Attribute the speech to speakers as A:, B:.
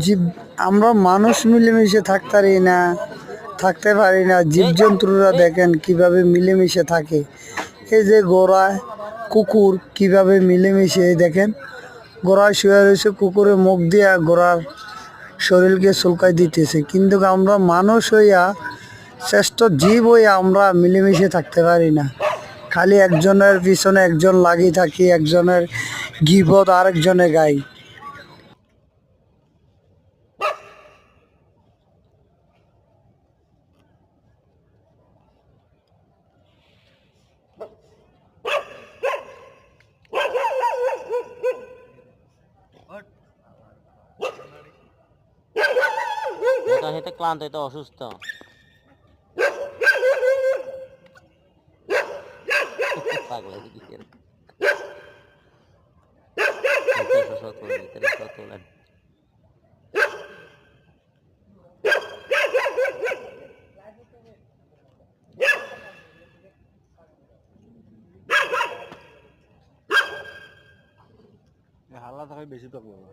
A: জীব আমরা মানুষ মিলেমিশে থাকতে পারি না। জীবজন্তুরা দেখেন কিভাবে মিলেমিশে থাকে। এই যে গোড়ায় কুকুর কিভাবে মিলেমিশে দেখেন, গোড়ায় শুয়ে রয়েছে, কুকুরের মুখ দিয়া গোড়ার শরীরকে চুলকাই দিতেছে। কিন্তু আমরা মানুষ হইয়া, শ্রেষ্ঠ জীব হইয়া আমরা মিলেমিশে থাকতে পারি না। খালি একজনের পিছনে একজন লাগিয়ে থাকি, একজনের গিবত আরেকজনে গাই।
B: এটা হেতে ক্লান্ত, এটা অসুস্থ। পাগলা দিকে
C: হাল্লা থাকে বেশি পাগলা।